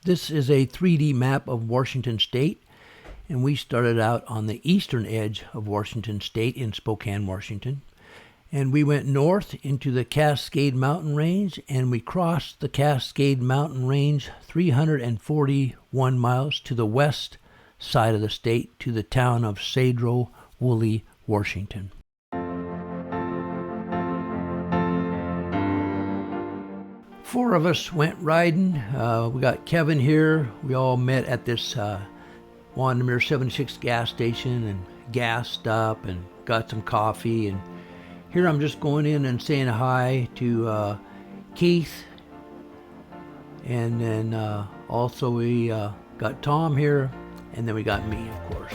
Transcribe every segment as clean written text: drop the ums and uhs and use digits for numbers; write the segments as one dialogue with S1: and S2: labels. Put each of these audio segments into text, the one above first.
S1: This is a 3D map of Washington State, and we started out on the eastern edge of Washington State in Spokane, Washington. And we went north into the Cascade Mountain Range, and we crossed the Cascade Mountain Range 341 miles to the west side of the state to the town of Cedro Woolley, Washington. Four of us went riding. We got Kevin here. We all met at this Wandermere 76 gas station and gassed up and got some coffee. And here I'm just going in and saying hi to Keith. And then also we got Tom here. And then we got me, of course.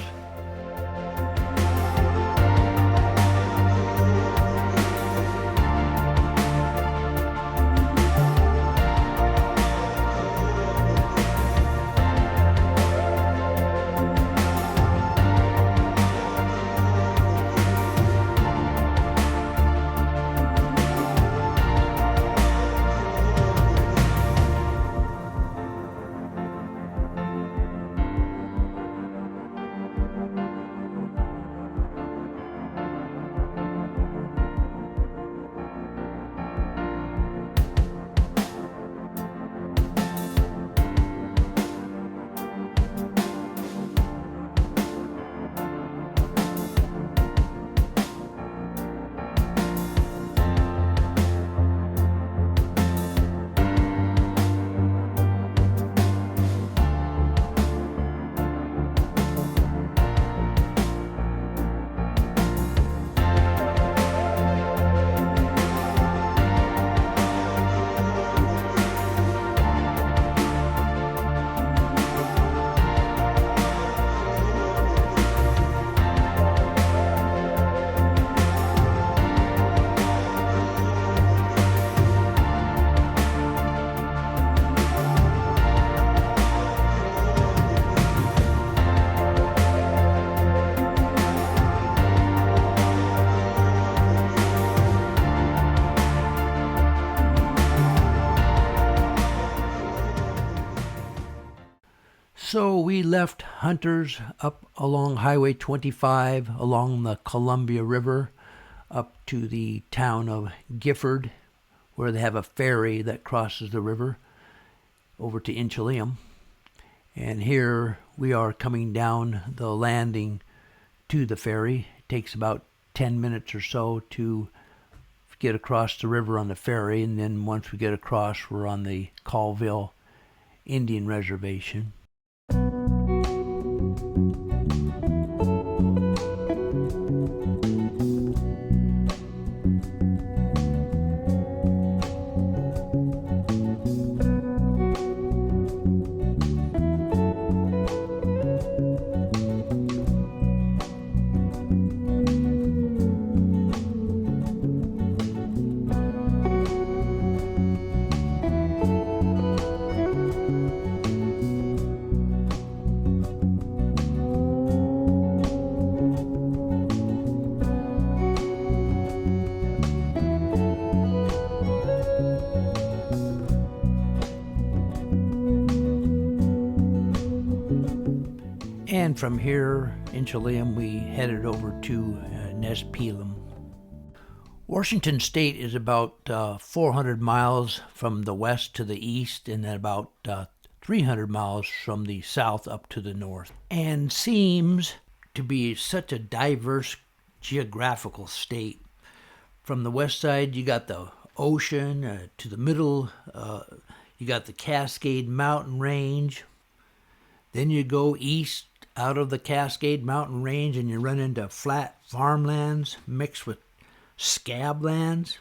S1: So we left Hunters up along Highway 25 along the Columbia River up to the town of Gifford, where they have a ferry that crosses the river over to Inchelium. And here we are coming down the landing to the ferry. It takes about 10 minutes or so to get across the river on the ferry, and then once we get across, we're on the Colville Indian Reservation. And from here, Inchelium, we headed over to Nespelem. Washington State is about 400 miles from the west to the east, and then about 300 miles from the south up to the north, and seems to be such a diverse geographical state. From the west side, you got the ocean. To the middle, you got the Cascade Mountain Range. Then you go east out of the Cascade Mountain Range and you run into flat farmlands mixed with scablands.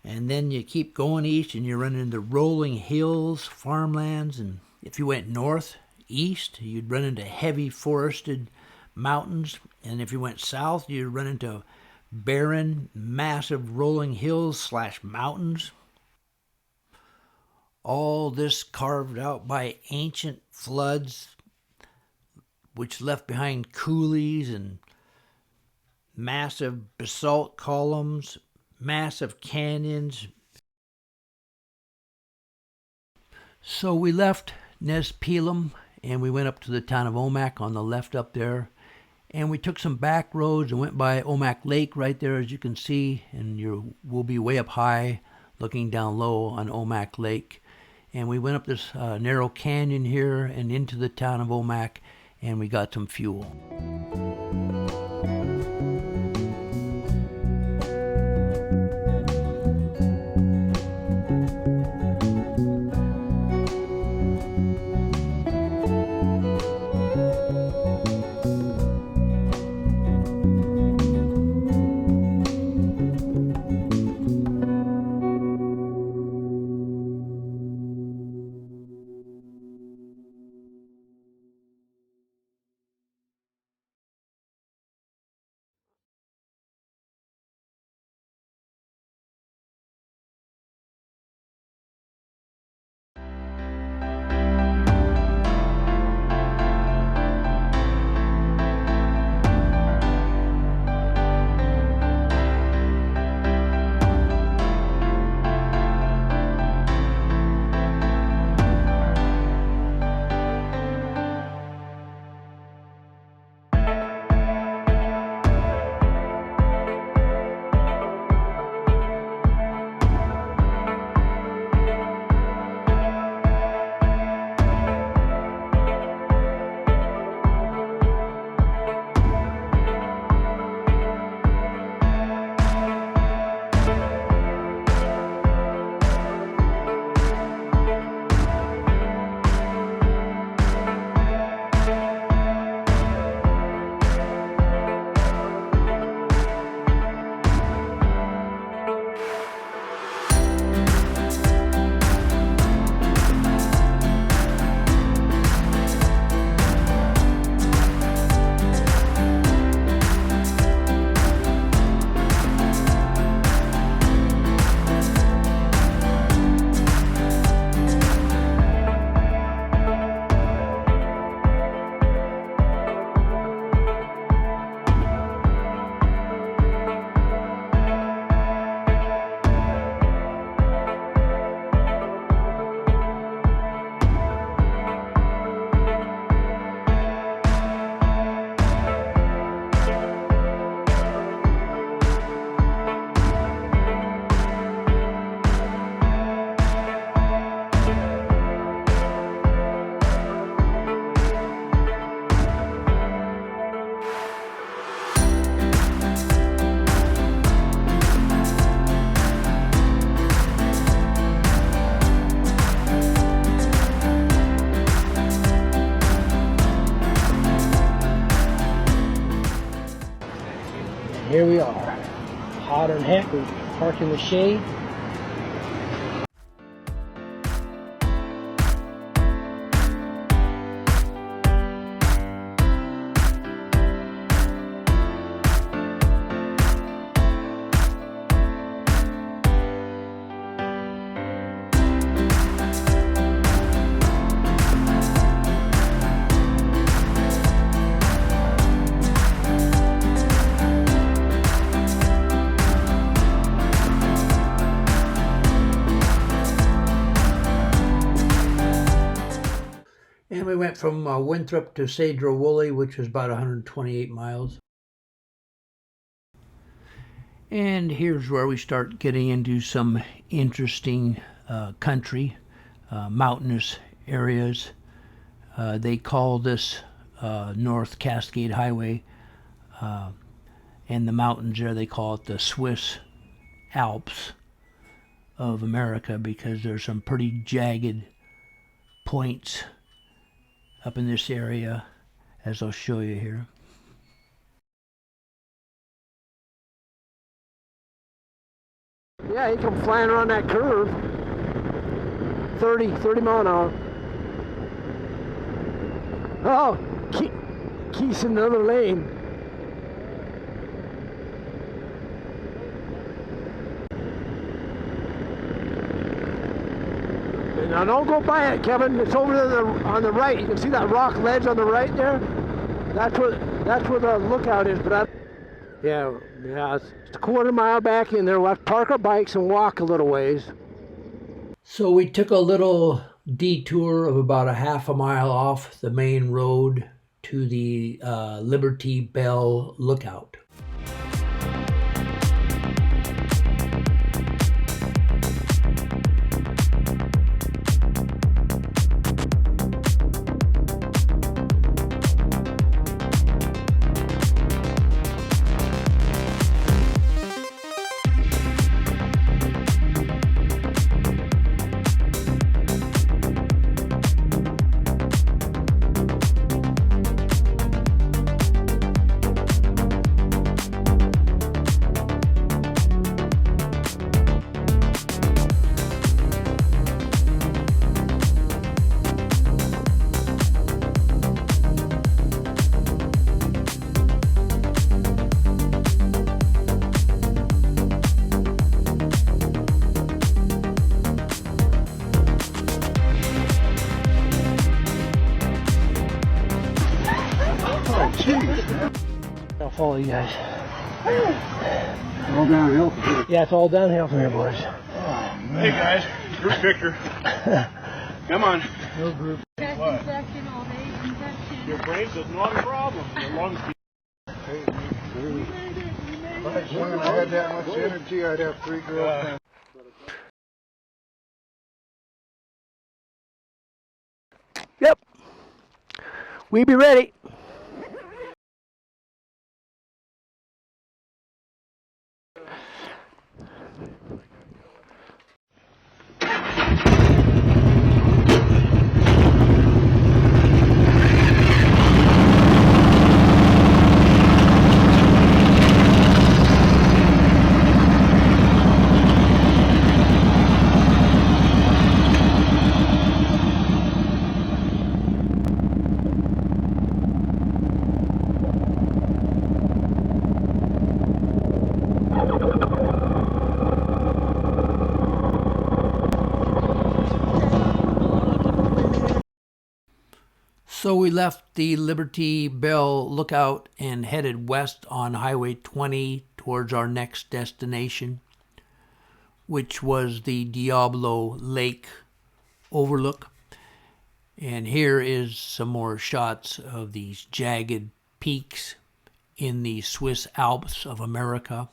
S1: And then you keep going east and you run into rolling hills, farmlands. And if you went northeast, you'd run into heavy forested mountains. And if you went south, you'd run into barren, massive rolling hills / mountains. All this carved out by ancient floods, which left behind coulees and massive basalt columns, massive canyons. So we left Nez Pelham and we went up to the town of Omak on the left up there. And we took some back roads and went by Omak Lake right there, as you can see. And we'll be way up high looking down low on Omak Lake. And we went up this narrow canyon here and into the town of Omak, and we got some fuel.
S2: Here we are, hotter than heck. We park in the shade.
S1: And we went from Winthrop to Cedro Woolley, which was about 128 miles. And here's where we start getting into some interesting country, mountainous areas. They call this North Cascade Highway, and the mountains there, they call it the Swiss Alps of America, because there's some pretty jagged points up in this area, as I'll show you here.
S2: Yeah, he come flying around that curve. 30 mile an hour. Oh, Keith's in another lane. Now don't go by it, Kevin. It's over there on the right. You can see that rock ledge on the right there. That's where the lookout is. But yeah, it's a quarter mile back in there. We'll have to park our bikes and walk a little ways.
S1: So we took a little detour of about a half a mile off the main road to the Liberty Bell Lookout.
S2: I'll follow you guys.
S3: All downhill from here.
S2: Yeah, it's all downhill from here, boys.
S3: Hey guys, group picture. Come on.
S2: No group.
S3: What? Your brains is not a problem. As long as when I had that much energy, I'd have 3 girlfriends.
S2: Yep. We be ready.
S1: So we left the Liberty Bell Lookout and headed west on Highway 20 towards our next destination, which was the Diablo Lake overlook. And here is some more shots of these jagged peaks in the Swiss Alps of America.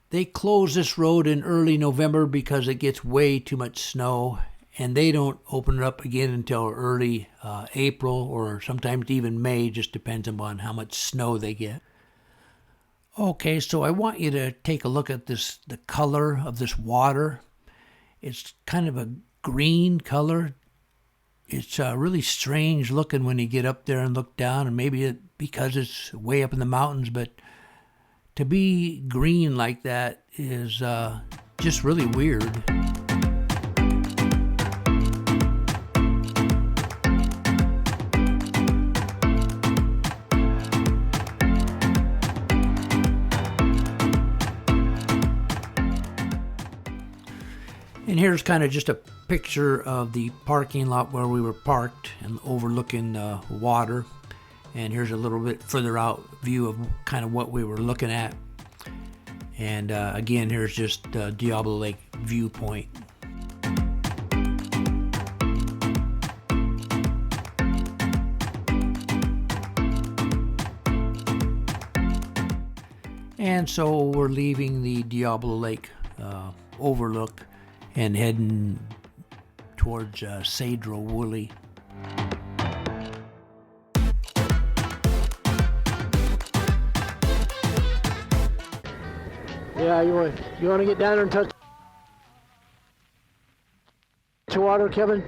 S1: They close this road in early November because it gets way too much snow, and they don't open it up again until early April or sometimes even May, just depends upon how much snow they get. Okay, so I want you to take a look at the color of this water. It's kind of a green color. It's really strange looking when you get up there and look down, and maybe because it's way up in the mountains, but to be green like that is just really weird. And here's kind of just a picture of the parking lot where we were parked and overlooking the water. And here's a little bit further out view of kind of what we were looking at. And again, here's just Diablo Lake viewpoint. And so we're leaving the Diablo Lake overlook and heading towards Cedro Woolley.
S2: Yeah, you want to get down there and touch the water, Kevin?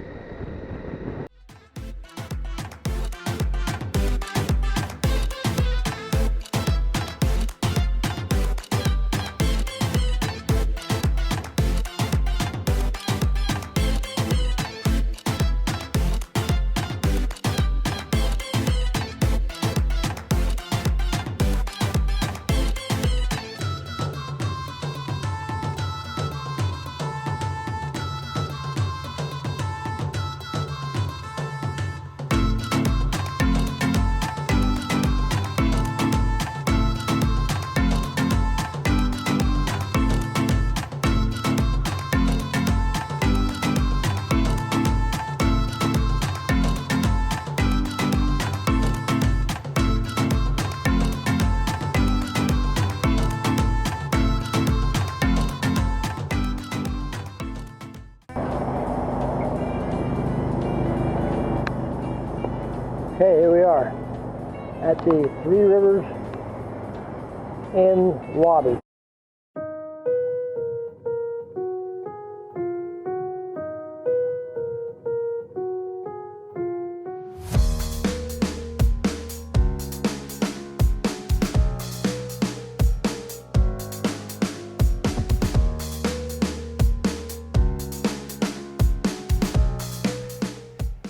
S2: Okay, here we are at the Three Rivers Inn lobby.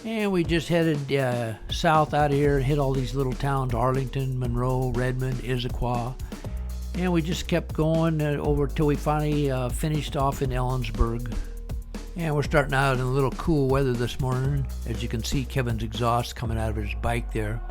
S1: And we just headed south out of here and hit all these little towns: Arlington, Monroe, Redmond, Issaquah. And we just kept going over till we finally finished off in Ellensburg. And we're starting out in a little cool weather this morning. As you can see, Kevin's exhaust coming out of his bike there.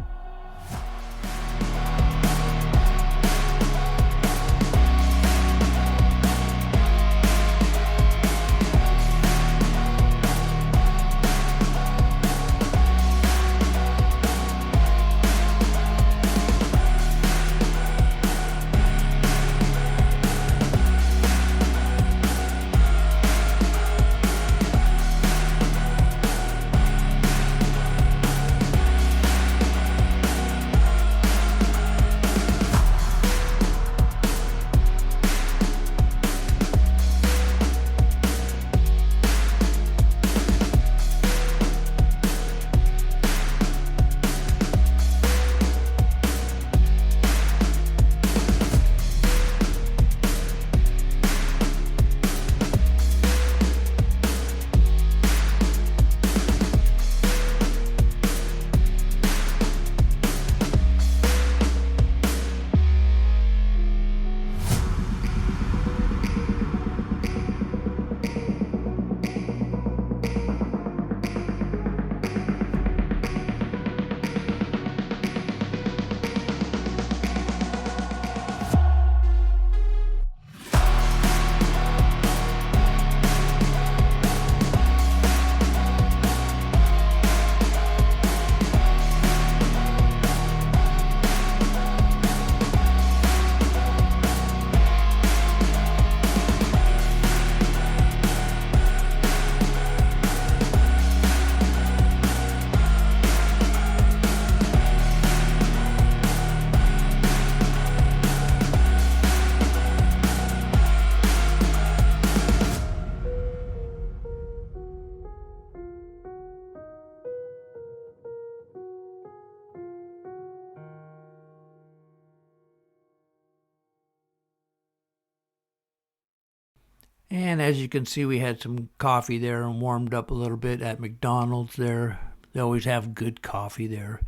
S1: And as you can see, we had some coffee there and warmed up a little bit at McDonald's there. They always have good coffee there.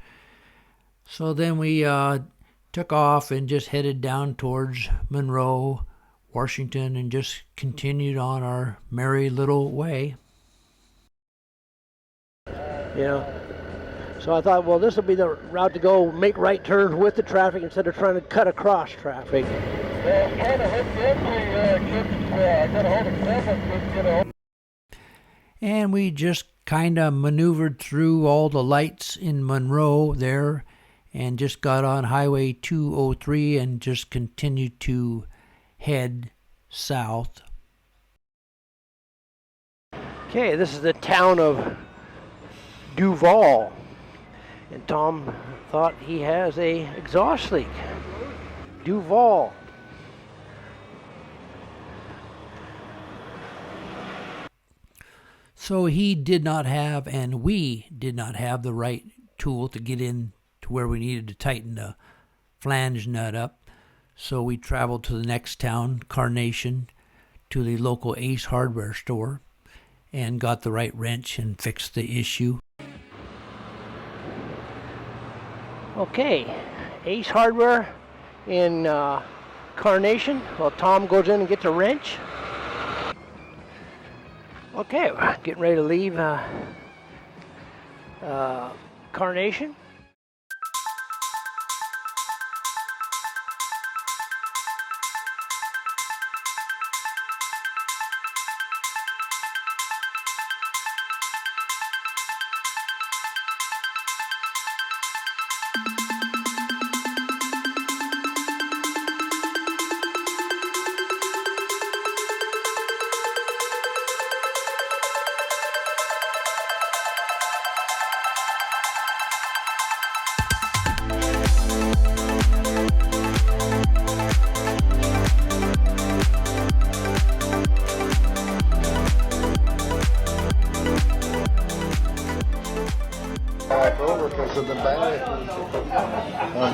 S1: So then we took off and just headed down towards Monroe, Washington, and just continued on our merry little way.
S2: Yeah. So I thought, well, this will be the route to go, make right turns with the traffic instead of trying to cut across traffic.
S1: And we just kind of maneuvered through all the lights in Monroe there and just got on Highway 203 and just continued to head south.
S2: Okay, this is the town of Duval. And Tom thought he has a exhaust leak. Duval.
S1: So he did not have, and we did not have, the right tool to get in to where we needed to tighten the flange nut up. So we traveled to the next town, Carnation, to the local Ace hardware store and got the right wrench and fixed the issue.
S2: Okay, Ace Hardware in Carnation. Well, Tom goes in and gets a wrench. Okay, we're getting ready to leave Carnation.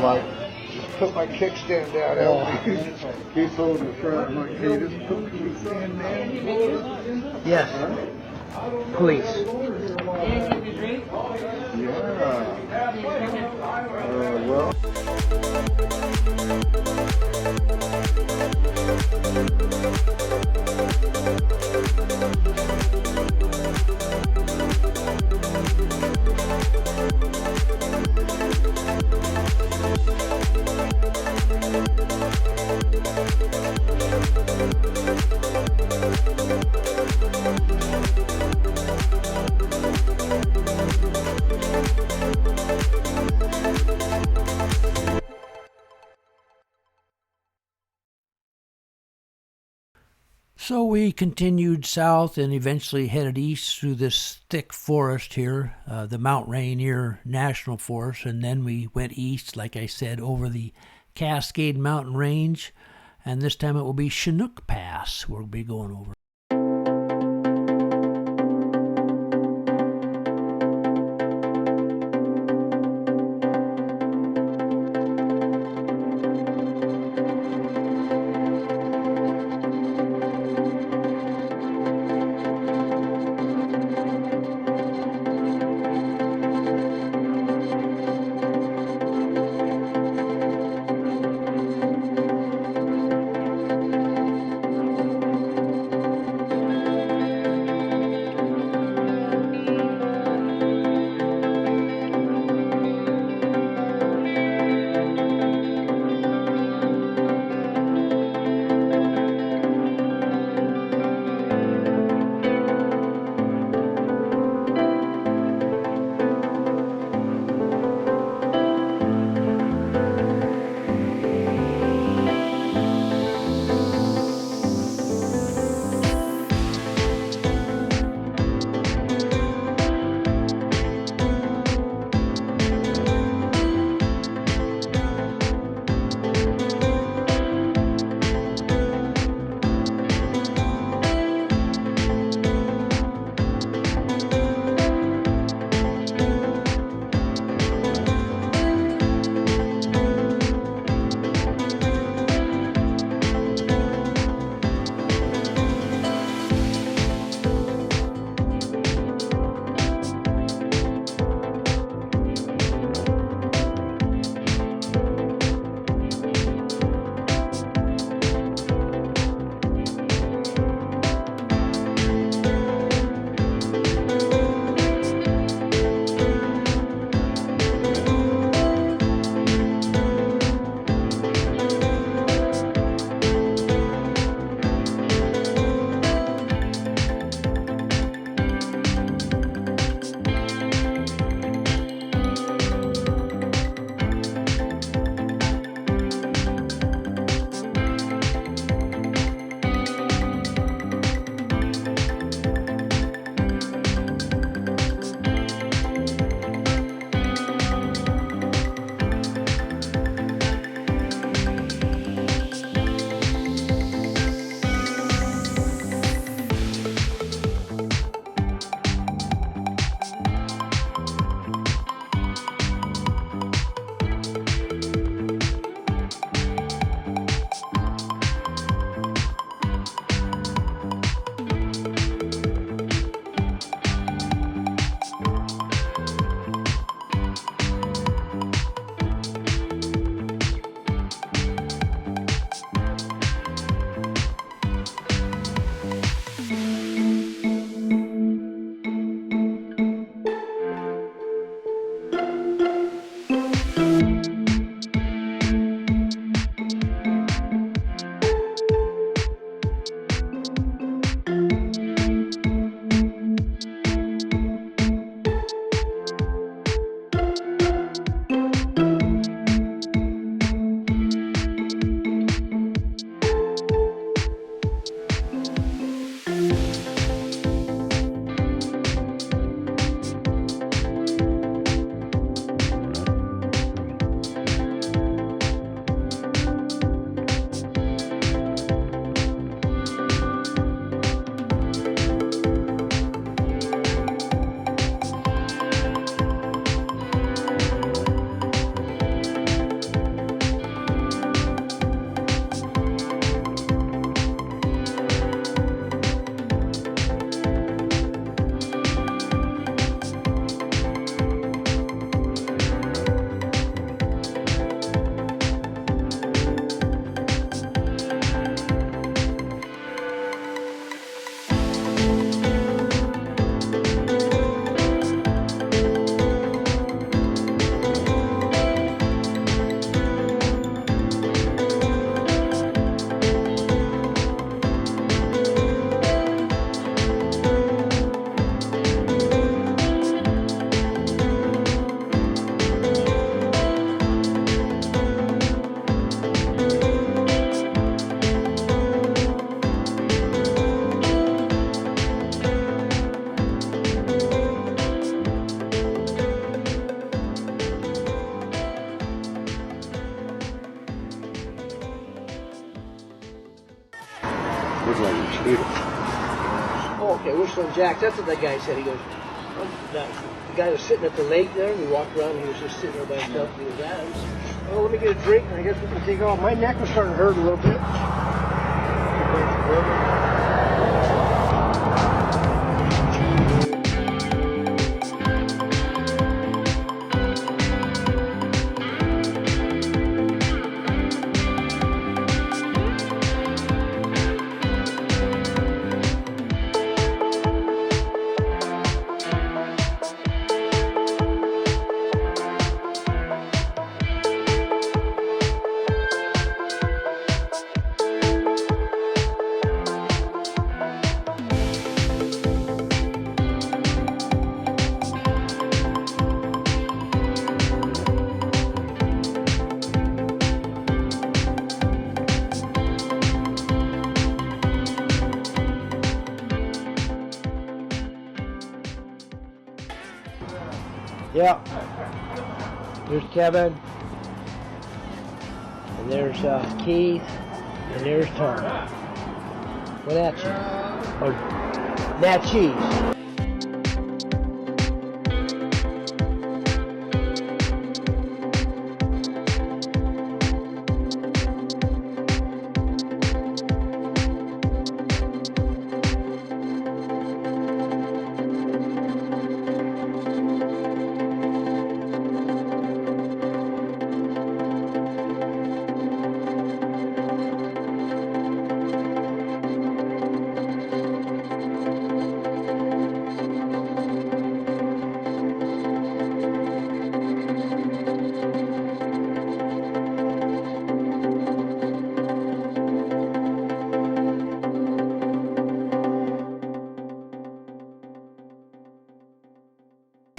S4: like, put my kickstand down, help me. Keep holding the front. I'm like, hey, just put the kickstand down.
S2: Yes. Police.
S4: Yeah. Well.
S1: So we continued south and eventually headed east through this thick forest here, the Mount Rainier National Forest, and then we went east, like I said, over the Cascade Mountain Range, and this time it will be Chinook Pass we'll be going over.
S4: Looks like a mosquito.
S2: Oh, okay, Whistling Jack. That's what that guy said. He goes, the guy was sitting at the lake there. We walked around. He was just sitting there by himself. He goes, well, let me get a drink, and I guess we can take off. My neck was starting to hurt a little bit. Yeah. There's Kevin. And there's Keith. And there's Tom. Wenatchee. Or Natchez.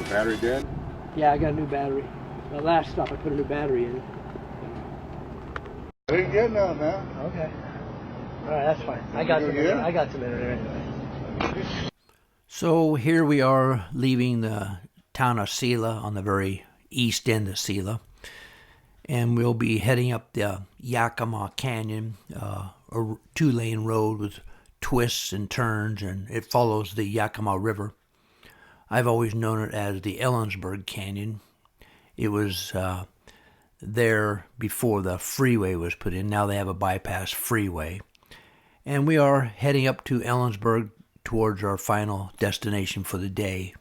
S4: Battery dead?
S2: Yeah, I got a new battery. The last stop, I put a new battery in.
S4: I didn't get none, man.
S2: Okay. All right, that's fine. I got some. I got some in there anyway.
S1: So here we are leaving the town of Sela on the very east end of Sela. And we'll be heading up the Yakima Canyon, a two-lane road with twists and turns, and it follows the Yakima River. I've always known it as the Ellensburg Canyon. It was there before the freeway was put in. Now they have a bypass freeway. And we are heading up to Ellensburg towards our final destination for the day.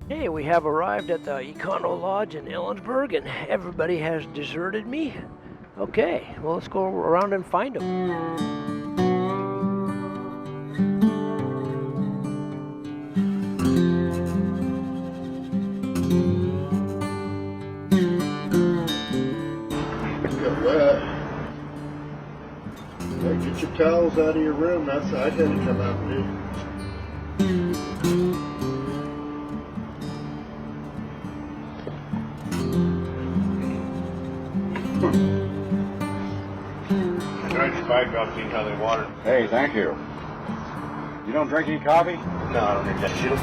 S2: Hey, we have arrived at the Econo Lodge in Ellensburg, and everybody has deserted me. Okay, well, let's go around and find them.
S4: Got wet. Hey, get your towels out of your room. That's I had to come out and do.
S5: Nice bike about being how they water.
S4: Hey, thank you. You don't drink any coffee?
S5: No, I don't think that shit.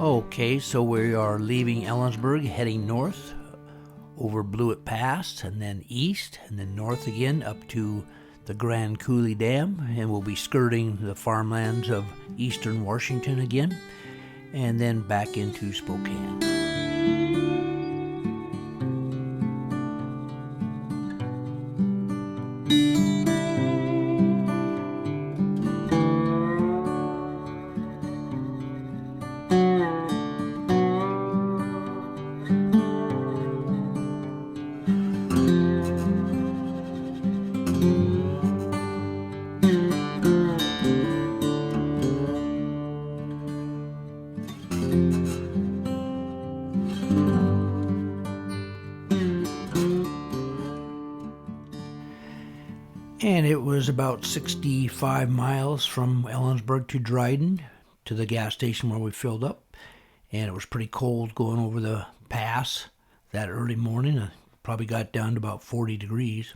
S1: Okay, so we are leaving Ellensburg, heading north over Blewett Pass, and then east, and then north again up to the Grand Coulee Dam, and we'll be skirting the farmlands of eastern Washington again, and then back into Spokane. And it was about 65 miles from Ellensburg to Dryden to the gas station where we filled up. And it was pretty cold going over the pass that early morning. I probably got down to about 40 degrees.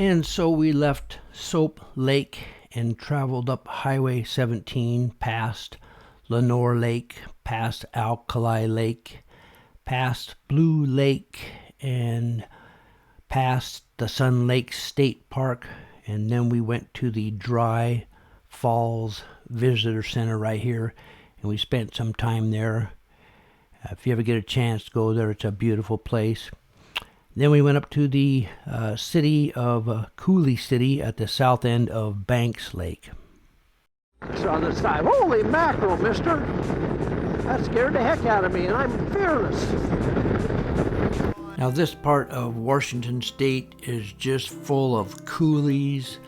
S1: And so we left Soap Lake and traveled up Highway 17 past Lenore Lake, past Alkali Lake, past Blue Lake, and past the Sun Lake State Park. And then we went to the Dry Falls Visitor Center right here, and we spent some time there. If you ever get a chance to go there, it's a beautiful place. Then we went up to the city of Coulee City at the south end of Banks Lake.
S2: So on the side, holy mackerel, mister! That scared the heck out of me, and I'm fearless.
S1: Now this part of Washington State is just full of coulees,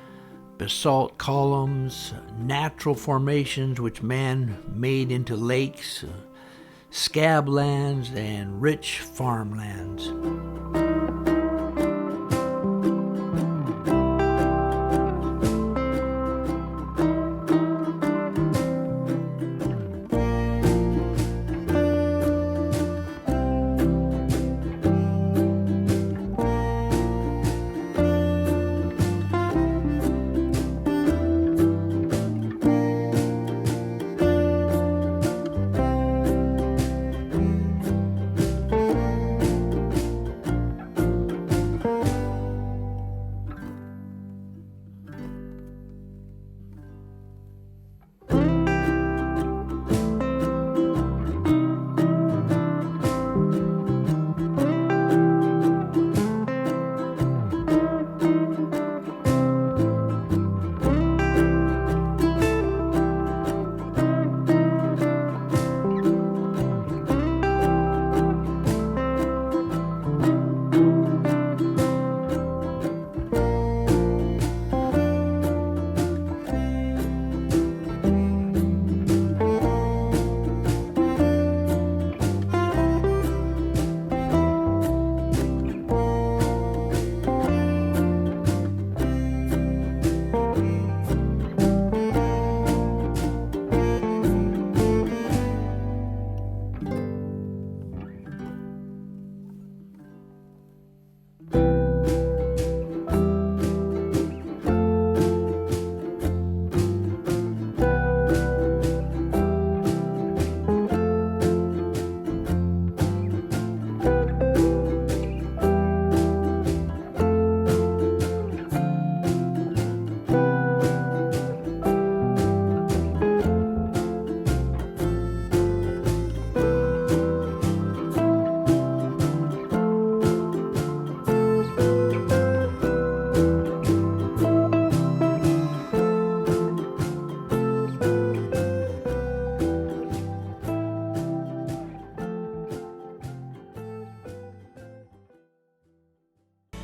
S1: basalt columns, natural formations which man made into lakes, scablands, and rich farmlands.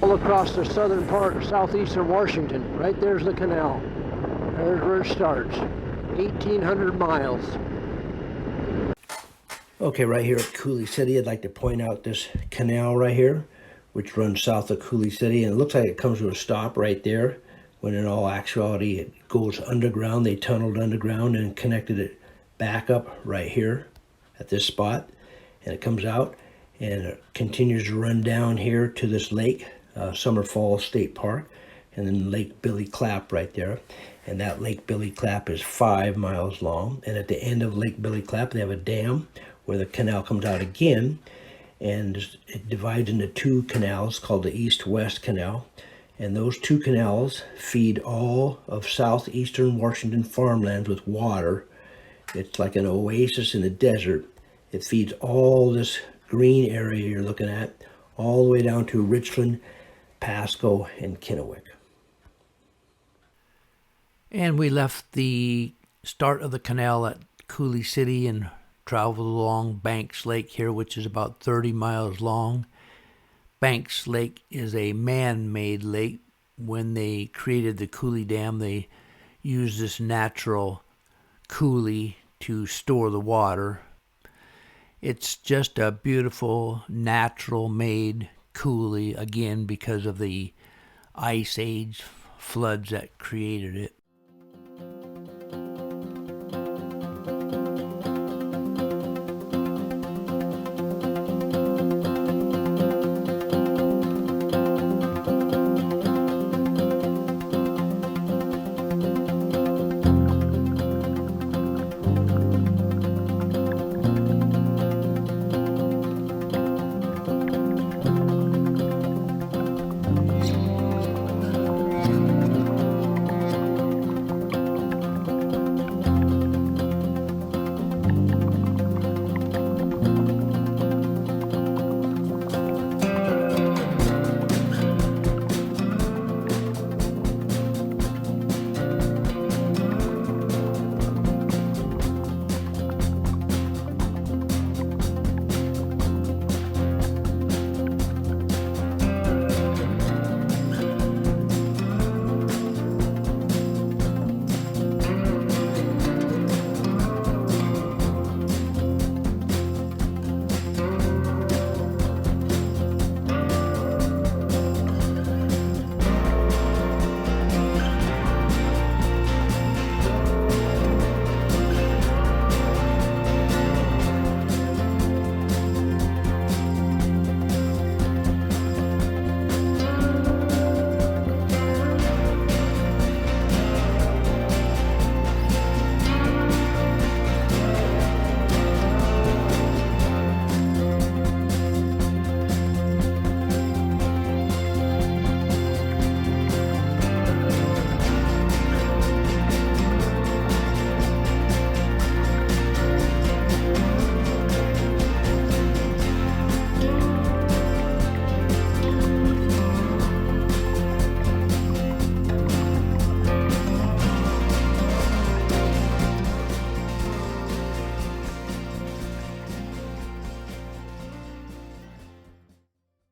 S2: All across the southern part of southeastern Washington, right there's the canal. There's where it starts. 1,800 miles.
S1: Okay, right here at Coulee City, I'd like to point out this canal right here, which runs south of Coulee City, and it looks like it comes to a stop right there, when in all actuality it goes underground. They tunneled underground and connected it back up right here at this spot, and it comes out and it continues to run down here to this lake, Summer Falls State Park, and then Lake Billy Clap right there. And that Lake Billy Clap is 5 miles long, and at the end of Lake Billy Clap they have a dam where the canal comes out again, and it divides into two canals called the East-West Canal, and those two canals feed all of southeastern Washington farmlands with water. It's like an oasis in the desert. It feeds all this green area you're looking at all the way down to Richland, Pasco, and Kennewick. And we left the start of the canal at Coulee City and traveled along Banks Lake here, which is about 30 miles long. Banks Lake is a man-made lake. When they created the Coulee Dam, they used this natural coulee to store the water. It's just a beautiful, natural-made coulee, again, because of the Ice Age floods that created it.